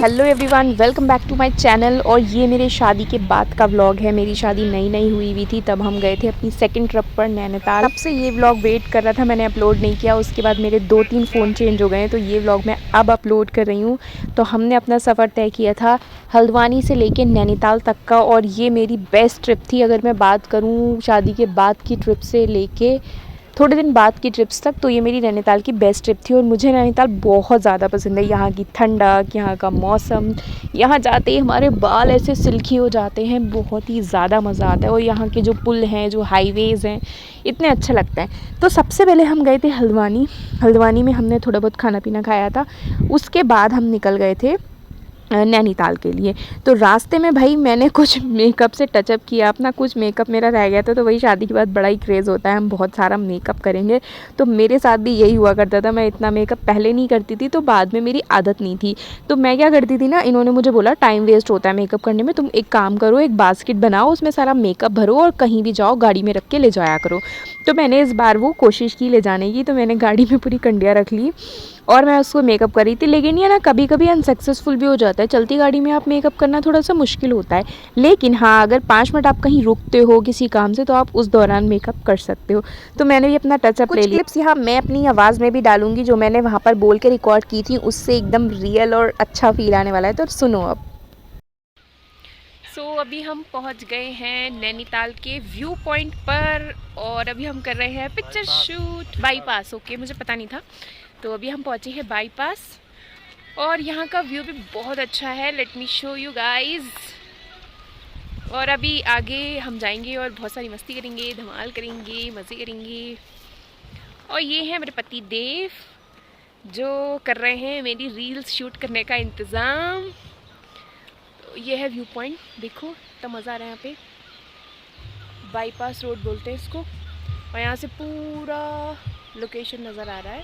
Hello everyone, welcome back to my channel. और ये मेरे शादी के बाद का व्लॉग है। मेरी शादी नई नई हुई हुई थी, तब हम गए थे अपनी सेकंड ट्रिप पर नैनीताल। तब से ये व्लॉग वेट कर रहा था, मैंने अपलोड नहीं किया। उसके बाद मेरे 2-3 फ़ोन चेंज हो गए हैं, तो ये व्लॉग मैं अब अपलोड कर रही हूँ। तो हमने अपना सफ़र तय किया था हल्द्वानी से लेके नैनीताल तक का, और ये मेरी बेस्ट ट्रिप थी। अगर मैं बात करूँ शादी के बाद की ट्रिप से लेके थोड़े दिन बाद की ट्रिप्स तक, तो ये मेरी नैनीताल की बेस्ट ट्रिप थी। और मुझे नैनीताल बहुत ज़्यादा पसंद है। यहाँ की ठंडक, यहाँ का मौसम, यहाँ जाते ही हमारे बाल ऐसे सिल्की हो जाते हैं, बहुत ही ज़्यादा मज़ा आता है। और यहाँ के जो पुल हैं, जो हाईवेज़ हैं, इतने अच्छे लगते हैं। तो सबसे पहले हम गए थे हल्द्वानी। हल्द्वानी में हमने थोड़ा बहुत खाना पीना खाया था। उसके बाद हम निकल गए थे नैनीताल के लिए। तो रास्ते में भाई मैंने कुछ मेकअप से टचअप किया अपना, कुछ मेकअप मेरा रह गया था। तो वही शादी के बाद बड़ा ही क्रेज़ होता है, हम बहुत सारा मेकअप करेंगे। तो मेरे साथ भी यही हुआ करता था। मैं इतना मेकअप पहले नहीं करती थी, तो बाद में मेरी आदत नहीं थी। तो मैं क्या करती थी ना, इन्होंने मुझे बोला टाइम वेस्ट होता है मेकअप करने में, तुम एक काम करो, एक बास्केट बनाओ, उसमें सारा मेकअप भरो और कहीं भी जाओ गाड़ी में रख के ले जाया करो। तो मैंने इस बार वो कोशिश की ले जाने की। तो मैंने गाड़ी में पूरी कंडियाँ रख ली और मैं उसको मेकअप कर रही थी। लेकिन ये ना कभी कभी अनसक्सेसफुल भी हो जाता है। चलती गाड़ी में आप मेकअप करना थोड़ा सा मुश्किल होता है। लेकिन हाँ, अगर 5 मिनट आप कहीं रुकते हो किसी काम से, तो आप उस दौरान मेकअप कर सकते हो। तो मैंने भी अपना टचअप ले लिया। क्लिप्स यहाँ मैं अपनी आवाज़ में भी डालूंगी, जो मैंने वहाँ पर बोल के रिकॉर्ड की थी, उससे एकदम रियल और अच्छा फील आने वाला है। तो सुनो अब। अभी हम पहुँच गए हैं नैनीताल के व्यू पॉइंट पर, और अभी हम कर रहे हैं पिक्चर शूट। बाईपास, ओके, मुझे पता नहीं था। तो अभी हम पहुँचे हैं बाईपास, और यहाँ का व्यू भी बहुत अच्छा है। Let me show you guys. और अभी आगे हम जाएंगे और बहुत सारी मस्ती करेंगे, धमाल करेंगे, मज़े करेंगे। और ये है मेरे पति देव, जो कर रहे हैं मेरी रील्स शूट करने का इंतज़ाम। तो ये है व्यू पॉइंट, देखो इतना मज़ा आ रहा है यहाँ पे। बाईपास रोड बोलते हैं इसको। और यहाँ से पूरा लोकेशन नज़र आ रहा है।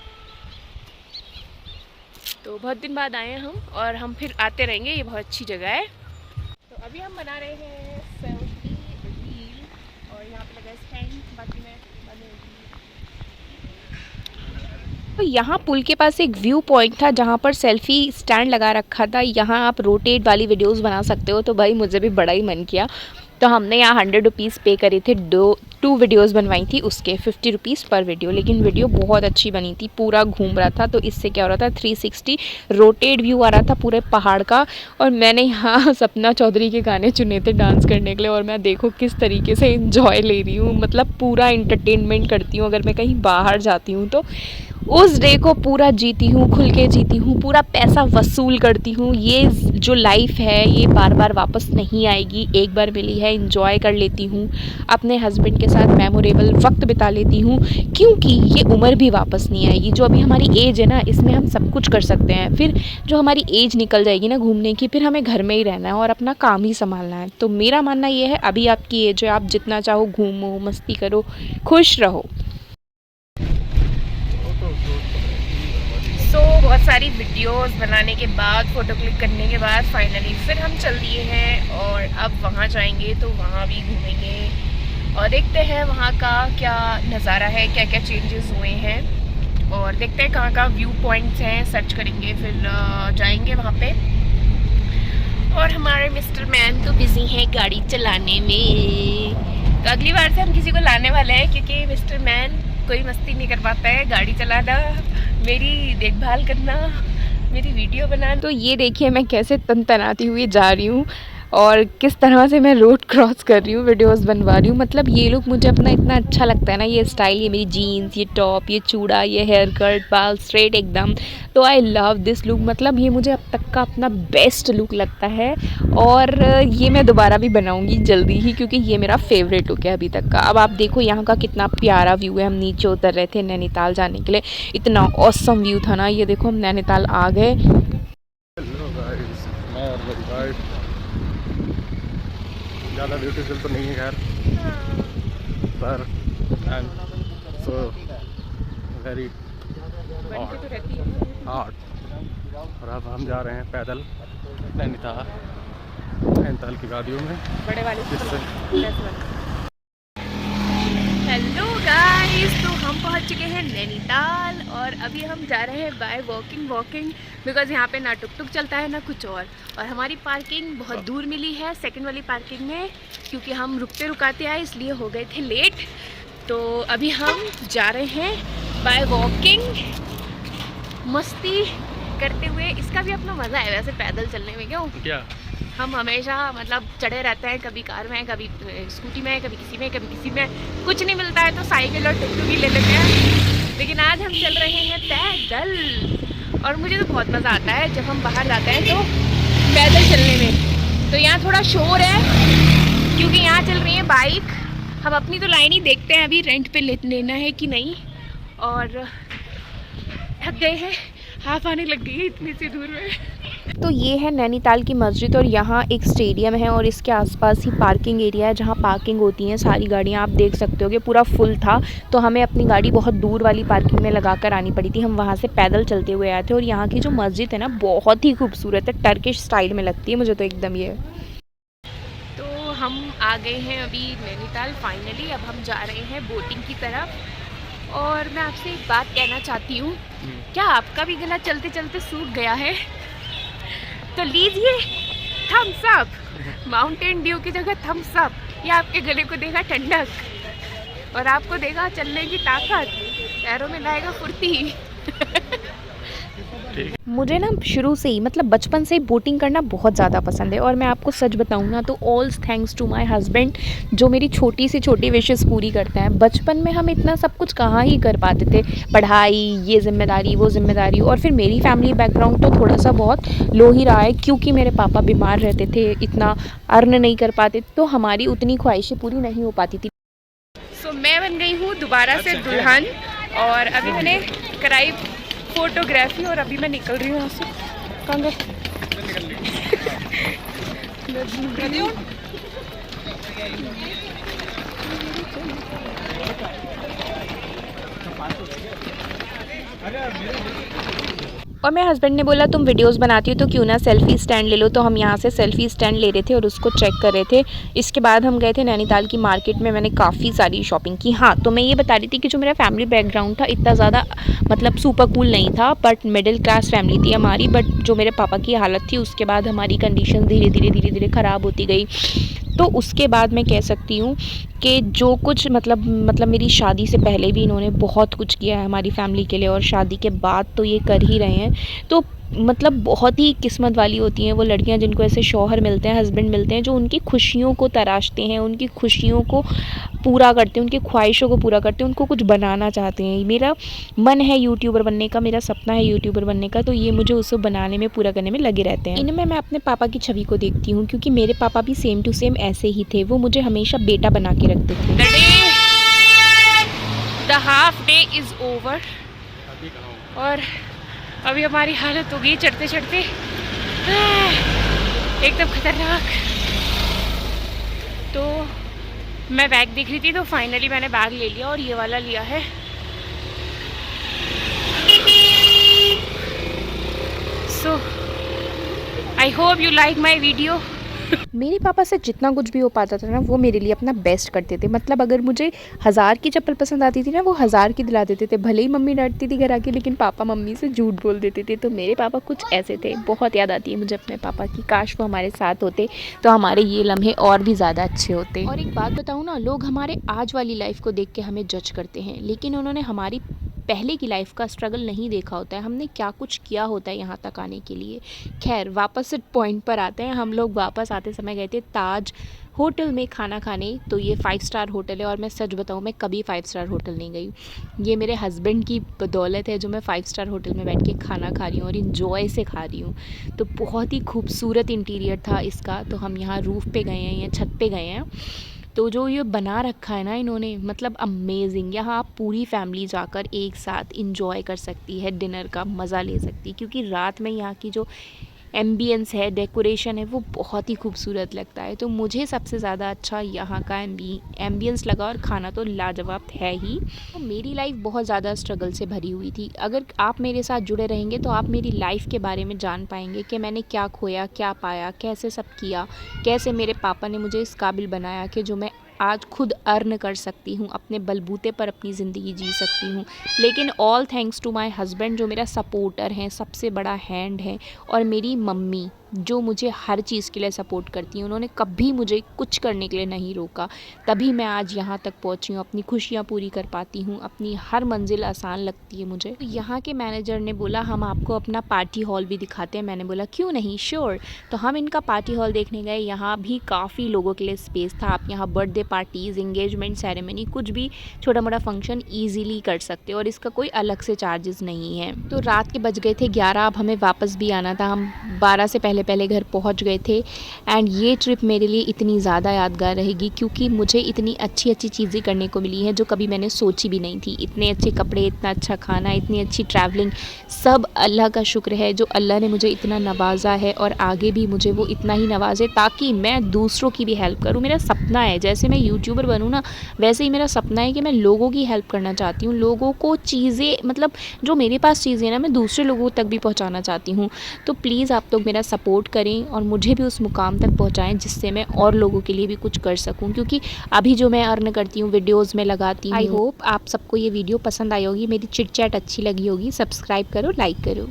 तो बहुत दिन बाद आए हैं हम, और हम फिर आते रहेंगे, ये बहुत अच्छी जगह है। तो अभी हम बना रहे हैं सेल्फी रील, और यहाँ पे लगा स्टैंड, बाकी मैं तो यहाँ पुल के पास एक व्यू पॉइंट था जहाँ पर सेल्फी स्टैंड लगा रखा था। यहाँ आप रोटेट वाली वीडियोस बना सकते हो। तो भाई मुझे भी बड़ा ही मन किया, तो हमने यहाँ 100 रुपीज़ पे करे थे। टू वीडियोज़ बनवाई थी, उसके 50 रुपीज़ पर वीडियो। लेकिन वीडियो बहुत अच्छी बनी थी, पूरा घूम रहा था। तो इससे क्या हो रहा था, 360 रोटेट व्यू आ रहा था पूरे पहाड़ का। और मैंने यहाँ सपना चौधरी के गाने चुने थे डांस करने के लिए, और मैं देखो किस तरीके से इंजॉय ले रही हूँ। मतलब पूरा इंटरटेनमेंट करती हूँ अगर मैं कहीं बाहर जाती हूँ। तो उस डे को पूरा जीती हूँ, खुल के जीती हूँ, पूरा पैसा वसूल करती हूँ। ये जो लाइफ है ये बार बार वापस नहीं आएगी, एक बार मिली है, इंजॉय कर लेती हूँ, अपने हस्बैंड के साथ मेमोरेबल वक्त बिता लेती हूँ, क्योंकि ये उम्र भी वापस नहीं आएगी। जो अभी हमारी एज है ना, इसमें हम सब कुछ कर सकते हैं। फिर जो हमारी एज निकल जाएगी ना घूमने की, फिर हमें घर में ही रहना है और अपना काम ही संभालना है। तो मेरा मानना ये है, अभी आपकी एज है, आप जितना चाहो घूमो, मस्ती करो, खुश रहो। बहुत सारी वीडियोस बनाने के बाद, फ़ोटो क्लिक करने के बाद फाइनली फिर हम चल दिए हैं, और अब वहाँ जाएंगे तो वहाँ भी घूमेंगे और देखते हैं वहाँ का क्या नज़ारा है, क्या क्या चेंजेस हुए हैं, और देखते हैं कहाँ व्यू पॉइंट्स हैं, सर्च करेंगे, फिर जाएंगे वहाँ पे। और हमारे मिस्टर मैन तो बिज़ी हैं गाड़ी चलाने में। तो अगली बार से हम किसी को लाने वाले हैं, क्योंकि मिस्टर मैन कोई मस्ती नहीं कर पाता है। गाड़ी चलाना, मेरी देखभाल करना, मेरी वीडियो बनाना। तो ये देखिए मैं कैसे तनतनाती हुई जा रही हूँ, और किस तरह से मैं रोड क्रॉस कर रही हूँ, वीडियोस बनवा रही हूँ। मतलब ये लुक मुझे अपना इतना अच्छा लगता है ना, ये स्टाइल, ये मेरी जीन्स, ये टॉप, ये चूड़ा, ये हेयर कट, बाल स्ट्रेट एकदम। तो आई लव दिस लुक। मतलब ये मुझे अब तक का अपना बेस्ट लुक लगता है, और ये मैं दोबारा भी बनाऊँगी जल्दी ही, क्योंकि ये मेरा फेवरेट लुक है अभी तक का। अब आप देखो यहाँ का कितना प्यारा व्यू है। हम नीचे उतर रहे थे नैनीताल जाने के लिए, इतना ऑसम व्यू था ना। ये देखो हम नैनीताल आ गए। ज़्यादा ब्यूटीफुल तो नहीं है खैर, पर सो वेरी हॉट। और अब हम जा रहे हैं पैदल नैनीताल की वादियों में, बड़े वाले। जिससे हेलो गाइस, तो हम पहुंच चुके हैं नैनीताल और अभी हम जा रहे हैं बाय वॉकिंग बिकॉज़ यहाँ पे ना टुक टुक चलता है ना कुछ और हमारी पार्किंग बहुत दूर मिली है सेकंड वाली पार्किंग में, क्योंकि हम रुकते रुकाते आए इसलिए हो गए थे लेट। तो अभी हम जा रहे हैं बाय वॉकिंग, मस्ती करते हुए। इसका भी अपना मज़ा है वैसे पैदल चलने में, क्यों? क्या हम हमेशा मतलब चढ़े रहते हैं, कभी कार में, कभी स्कूटी में, कभी किसी में कुछ नहीं मिलता है तो साइकिल और टुकटुक ही ले लेते हैं। लेकिन आज हम चल रहे हैं पैदल और मुझे तो बहुत मज़ा आता है जब हम बाहर जाते हैं तो पैदल चलने में। तो यहाँ थोड़ा शोर है क्योंकि यहाँ चल रही है बाइक। हम अपनी तो लाइन ही देखते हैं अभी रेंट पे लेना है कि नहीं, और थक गए हैं, हाफ आने लग गई है इतनी सी दूर में। तो ये है नैनीताल की मस्जिद और यहाँ एक स्टेडियम है और इसके आसपास ही पार्किंग एरिया है जहाँ पार्किंग होती हैं सारी गाड़ियाँ। आप देख सकते हो कि पूरा फुल था तो हमें अपनी गाड़ी बहुत दूर वाली पार्किंग में लगा कर आनी पड़ी थी। हम वहाँ से पैदल चलते हुए आए थे और यहाँ की जो मस्जिद है ना बहुत ही खूबसूरत है, टर्किश स्टाइल में लगती है मुझे तो एकदम ये। तो हम आ गए हैं अभी नैनीताल फाइनली। अब हम जा रहे हैं बोटिंग की तरफ और मैं आपसे एक बात कहना चाहती हूँ, क्या आपका भी गला चलते चलते सूख गया है? तो लीजिए थम्स अप, माउंटेन ड्यू की जगह थम्स अप। ये आपके गले को देगा ठंडक और आपको देगा चलने की ताकत, पैरों में लाएगा फुर्ती। मुझे ना शुरू से ही मतलब बचपन से बोटिंग करना बहुत ज़्यादा पसंद है और मैं आपको सच बताऊँ ना तो all thanks to my husband जो मेरी छोटी से छोटी विशेस पूरी करते हैं। बचपन में हम इतना सब कुछ कहाँ ही कर पाते थे, पढ़ाई, ये जिम्मेदारी वो जिम्मेदारी, और फिर मेरी फैमिली बैकग्राउंड तो थोड़ा सा बहुत लो ही रहा है क्योंकि मेरे पापा बीमार रहते थे, इतना अर्न नहीं कर पाते तो हमारी उतनी ख्वाहिशें पूरी नहीं हो पाती थी। सो मैं बन गई हूँ दोबारा से दुल्हन और अभी मैंने कराई फोटोग्राफी और अभी मैं निकल रही हूँ यहाँ से। कहाँ गए? और मेरे हस्बैंड ने बोला तुम वीडियोस बनाती हो तो क्यों ना सेल्फ़ी स्टैंड ले लो, तो हम यहाँ से सेल्फ़ी स्टैंड ले रहे थे और उसको चेक कर रहे थे। इसके बाद हम गए थे नैनीताल की मार्केट में, मैंने काफ़ी सारी शॉपिंग की। हाँ, तो मैं ये बता रही थी कि जो मेरा फैमिली बैकग्राउंड था इतना ज़्यादा मतलब सुपर कूल नहीं था, बट मिडिल क्लास फैमिली थी हमारी। बट जो मेरे पापा की हालत थी उसके बाद हमारी कंडीशन धीरे धीरे ख़राब होती गई। तो उसके बाद मैं कह सकती हूँ कि जो कुछ मतलब मेरी शादी से पहले भी इन्होंने बहुत कुछ किया है हमारी फैमिली के लिए और शादी के बाद तो ये कर ही रहे हैं। तो मतलब बहुत ही किस्मत वाली होती हैं वो लड़कियां जिनको ऐसे शौहर मिलते हैं, हस्बैंड मिलते हैं जो उनकी खुशियों को तराशते हैं, उनकी खुशियों को पूरा करते हैं, उनकी ख्वाहिशों को पूरा करते हैं, उनको कुछ बनाना चाहते हैं। मेरा मन है यूट्यूबर बनने का, मेरा सपना है यूट्यूबर बनने का, तो ये मुझे उसको बनाने में पूरा करने में लगे रहते हैं। इनमें मैं अपने पापा की छवि को देखती हूँ क्योंकि मेरे पापा भी सेम टू सेम ऐसे ही थे, वो मुझे हमेशा बेटा बना के रखते थे। The half day is over और अभी हमारी हालत हो गई चढ़ते चढ़ते एकदम खतरनाक। तो मैं बैग देख रही थी तो फाइनली मैंने बैग ले लिया और ये वाला लिया है। So I hope you like my video. मेरे पापा से जितना कुछ भी हो पाता था ना वो मेरे लिए अपना बेस्ट करते थे। मतलब अगर मुझे 1000 की चप्पल पसंद आती थी ना वो 1000 की दिला देते थे, भले ही मम्मी डांटती थी घर आके, लेकिन पापा मम्मी से झूठ बोल देते थे। तो मेरे पापा कुछ ऐसे थे। बहुत याद आती है मुझे अपने पापा की, काश वो हमारे साथ होते तो हमारे ये लम्हे और भी ज़्यादा अच्छे होते। और एक बात बताऊँ ना, लोग हमारे आज वाली लाइफ को देख के हमें जज करते हैं लेकिन उन्होंने हमारी पहले की लाइफ का स्ट्रगल नहीं देखा होता है, हमने क्या कुछ किया होता है यहाँ तक आने के लिए। खैर वापस से पॉइंट पर आते हैं। हम लोग वापस आते समय गए थे ताज होटल में खाना खाने। तो ये 5 स्टार होटल है और मैं सच बताऊँ मैं कभी 5 स्टार होटल नहीं गई। ये मेरे हस्बैंड की बदौलत है जो मैं 5 स्टार होटल में बैठ के खाना खा रही हूँ और इंजॉय से खा रही हूँ। तो बहुत ही खूबसूरत इंटीरियर था इसका। तो हम यहाँ रूफ़ पे गए हैं या छत पे गए हैं। तो जो ये बना रखा है ना इन्होंने, मतलब अमेजिंग। यहाँ आप पूरी फैमिली जाकर एक साथ इंजॉय कर सकती है, डिनर का मज़ा ले सकती है क्योंकि रात में यहाँ की जो एम्बियंस है, डेकोरेशन है, वो बहुत ही खूबसूरत लगता है। तो मुझे सबसे ज़्यादा अच्छा यहाँ का एम्बियंस लगा और खाना तो लाजवाब है ही। तो मेरी लाइफ बहुत ज़्यादा स्ट्रगल से भरी हुई थी। अगर आप मेरे साथ जुड़े रहेंगे तो आप मेरी लाइफ के बारे में जान पाएंगे कि मैंने क्या खोया, क्या पाया, कैसे सब किया, कैसे मेरे पापा ने मुझे इस काबिल बनाया कि जो मैं आज खुद अर्न कर सकती हूँ, अपने बलबूते पर अपनी ज़िंदगी जी सकती हूँ। लेकिन all thanks to my husband जो मेरा सपोर्टर हैं, सबसे बड़ा हैंड है, और मेरी मम्मी जो मुझे हर चीज़ के लिए सपोर्ट करती हैं। उन्होंने कभी मुझे कुछ करने के लिए नहीं रोका, तभी मैं आज यहाँ तक पहुँची हूँ, अपनी खुशियाँ पूरी कर पाती हूँ, अपनी हर मंजिल आसान लगती है मुझे। तो यहाँ के मैनेजर ने बोला हम आपको अपना पार्टी हॉल भी दिखाते हैं। मैंने बोला क्यों नहीं, श्योर। तो हम इनका पार्टी हॉल देखने गए। यहाँ भी काफ़ी लोगों के लिए स्पेस था। आप यहाँ बर्थडे पार्टीज़, एंगेजमेंट सेरेमनी, कुछ भी छोटा मोटा फंक्शन ईजिली कर सकते हो, और इसका कोई अलग से चार्जेस नहीं है। तो रात के बज गए थे 11, अब हमें वापस भी आना था। हम 12 से पहले घर पहुंच गए थे। एंड ये ट्रिप मेरे लिए इतनी ज़्यादा यादगार रहेगी क्योंकि मुझे इतनी अच्छी अच्छी चीज़ें करने को मिली हैं जो कभी मैंने सोची भी नहीं थी। इतने अच्छे कपड़े, इतना अच्छा खाना, इतनी अच्छी ट्रैवलिंग, सब अल्लाह का शुक्र है जो अल्लाह ने मुझे इतना नवाजा है, और आगे भी मुझे वो इतना ही नवाजे ताकि मैं दूसरों की भी हेल्प करूँ। मेरा सपना है, जैसे मैं यूट्यूबर बनूँ ना, वैसे ही मेरा सपना है कि मैं लोगों की हेल्प करना चाहती हूँ। लोगों को चीज़ें, मतलब जो मेरे पास चीज़ें हैं ना, मैं दूसरे लोगों तक भी पहुँचाना चाहती हूँ। तो प्लीज़ आप लोग मेरा सपोर्ट करें और मुझे भी उस मुकाम तक पहुँचाएँ जिससे मैं और लोगों के लिए भी कुछ कर सकूँ, क्योंकि अभी जो मैं अर्न करती हूँ, वीडियोज़ में लगाती हूँ। आई होप आप सबको ये वीडियो पसंद आई होगी, मेरी चिट चैट अच्छी लगी होगी। सब्सक्राइब करो, लाइक करो।